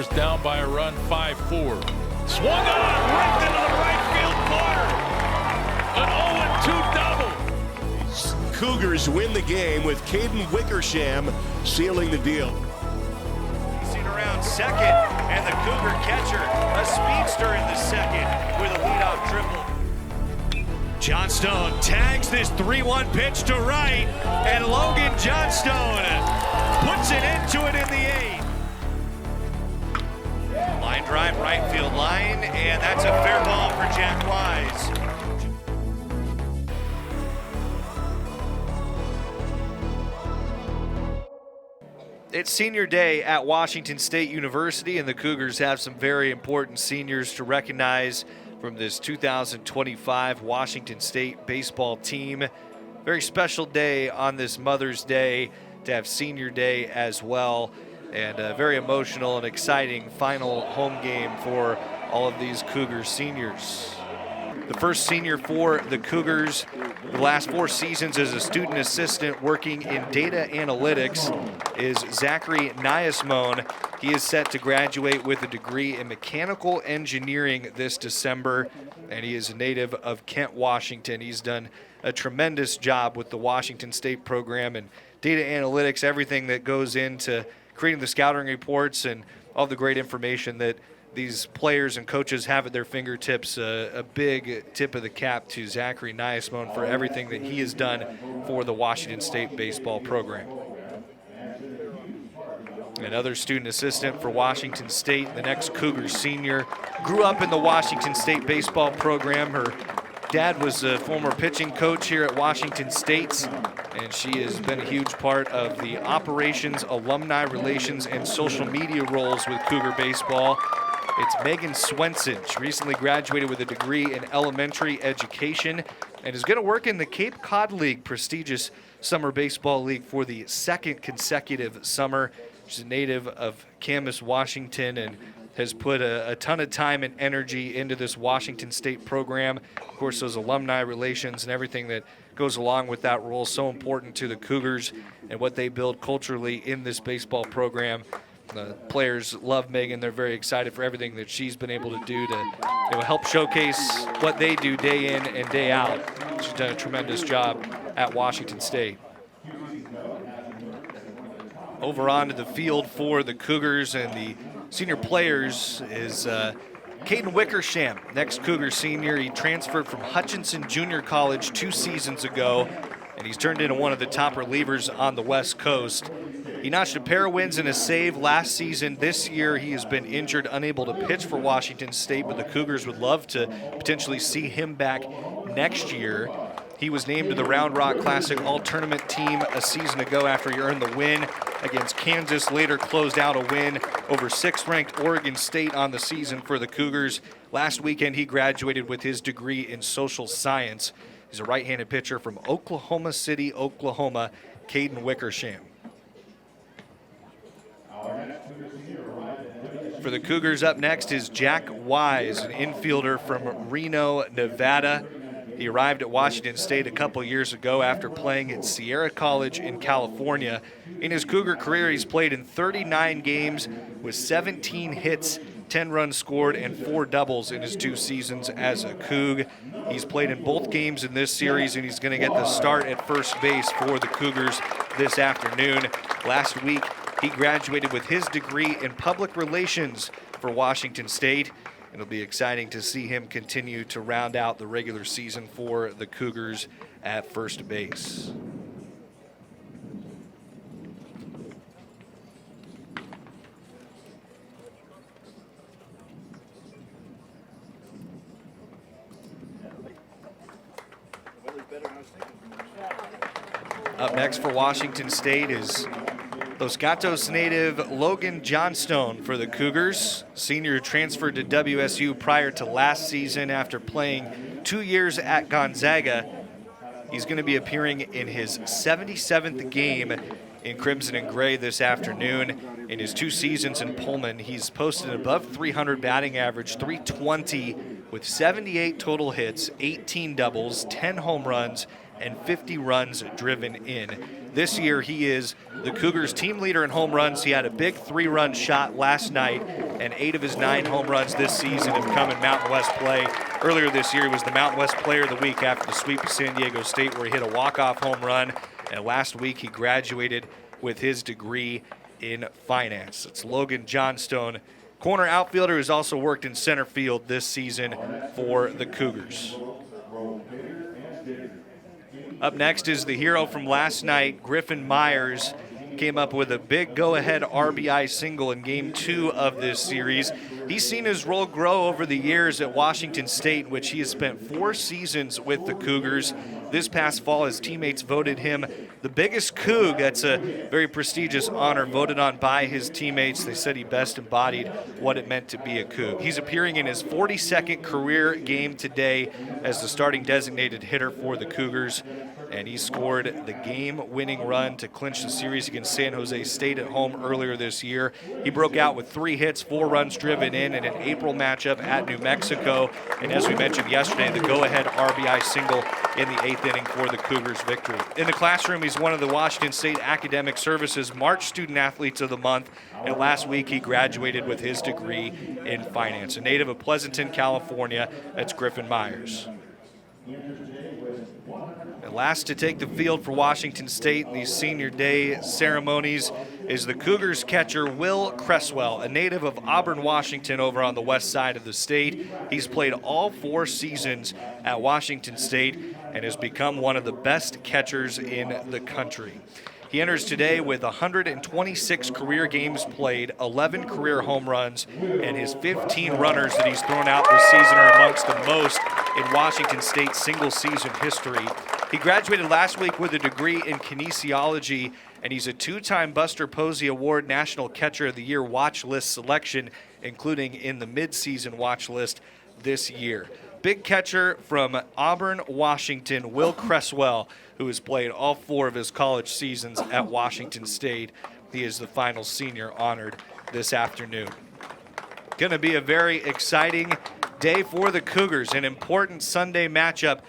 Cougars down by a run, 5-4. Swung on, ripped into the right field corner. An 0-2 double. Cougars win the game with Kaden Wickersham sealing the deal. Seen around second, and the Cougar catcher, a speedster in the second with a leadoff triple. Johnstone tags this 3-1 pitch to right, and Logan Johnstone puts it into it in the eighth. Line drive, right field line, and that's a fair ball for Jack Wise. It's senior day at Washington State University, and the Cougars have some very important seniors to recognize from this 2025 Washington State baseball team. Very special day on this Mother's Day to have senior day as well, and a very emotional and exciting final home game for all of these Cougar seniors. The first senior for the Cougars, the last 4 seasons as a student assistant working in data analytics, is Zachary Niasmone. He is set to graduate with a degree in mechanical engineering this December, and he is a native of Kent, Washington. He's done a tremendous job with the Washington State program and data analytics, everything that goes into creating the scouting reports and all the great information that these players and coaches have at their fingertips. A big tip of the cap to Zachary Niasmone for everything that he has done for the Washington State baseball program. Another student assistant for Washington State, the next Cougar senior, grew up in the Washington State baseball program. Her dad was a former pitching coach here at Washington State, and she has been a huge part of the operations, alumni relations, and social media roles with Cougar baseball. It's Megan Swenson. She recently graduated with a degree in elementary education and is going to work in the Cape Cod League, prestigious summer baseball league, for the second consecutive summer. She's a native of Camas, Washington, and has put a ton of time and energy into this Washington State program. Of course, those alumni relations and everything that goes along with that role is so important to the Cougars and what they build culturally in this baseball program. The players love Megan. They're very excited for everything that she's been able to do to help showcase what they do day in and day out. She's done a tremendous job at Washington State. Over onto the field for the Cougars and the senior players is Kaden Wickersham, next Cougar senior. He transferred from Hutchinson Junior College 2 seasons ago, and he's turned into one of the top relievers on the West Coast. He notched a pair of wins and a save last season. This year he has been injured, unable to pitch for Washington State, but the Cougars would love to potentially see him back next year. He was named to the Round Rock Classic All-Tournament team a season ago after he earned the win against Kansas, later closed out a win over 6th-ranked Oregon State on the season for the Cougars. Last weekend he graduated with his degree in social science. He's a right-handed pitcher from Oklahoma City, Oklahoma, Kaden Wickersham. For the Cougars, up next is Jack Wise, an infielder from Reno, Nevada. He arrived at Washington State a couple years ago after playing at Sierra College in California. In his Cougar career, he's played in 39 games with 17 hits, 10 runs scored, and 4 doubles in his 2 seasons as a Coug. He's played in both games in this series, and he's going to get the start at first base for the Cougars this afternoon. Last week, he graduated with his degree in public relations for Washington State. It'll be exciting to see him continue to round out the regular season for the Cougars at first base. Up next for Washington State is Los Gatos native Logan Johnstone for the Cougars. Senior transferred to WSU prior to last season after playing 2 years at Gonzaga. He's going to be appearing in his 77th game in Crimson and Gray this afternoon. In his 2 seasons in Pullman, he's posted an above 300 batting average, .320 with 78 total hits, 18 doubles, 10 home runs, and 50 runs driven in. This year, he is the Cougars' team leader in home runs. He had a big 3-run shot last night and 8 of his 9 home runs this season have come in Mountain West play. Earlier this year, he was the Mountain West Player of the Week after the sweep of San Diego State, where he hit a walk-off home run. And last week, he graduated with his degree in finance. It's Logan Johnstone, corner outfielder, who's also worked in center field this season for the Cougars. Up next is the hero from last night, Griffin Myers. Came up with a big go-ahead RBI single in Game 2 of this series. He's seen his role grow over the years at Washington State, which he has spent 4 seasons with the Cougars. This past fall, his teammates voted him the biggest Coug. That's a very prestigious honor voted on by his teammates. They said he best embodied what it meant to be a Coug. He's appearing in his 42nd career game today as the starting designated hitter for the Cougars. And he scored the game-winning run to clinch the series against San Jose State at home earlier this year. He broke out with 3 hits, 4 runs driven in an April matchup at New Mexico. And as we mentioned yesterday, the go-ahead RBI single in the 8th inning for the Cougars' victory. In the classroom, he's one of the Washington State Academic Services March Student Athletes of the Month. And last week, he graduated with his degree in finance. A native of Pleasanton, California, that's Griffin Myers. And last to take the field for Washington State in these senior day ceremonies is the Cougars catcher Will Creswell, a native of Auburn, Washington, over on the west side of the state. He's played all 4 seasons at Washington State and has become one of the best catchers in the country. He enters today with 126 career games played, 11 career home runs, and his 15 runners that he's thrown out this season are amongst the most in Washington State's single-season history. He graduated last week with a degree in kinesiology, and he's a 2-time Buster Posey Award National Catcher of the Year watch list selection, including in the mid-season watch list this year. Big catcher from Auburn, Washington, Will Creswell, who has played all 4 of his college seasons at Washington State. He is the final senior honored this afternoon. Going to be a very exciting day for the Cougars, an important Sunday matchup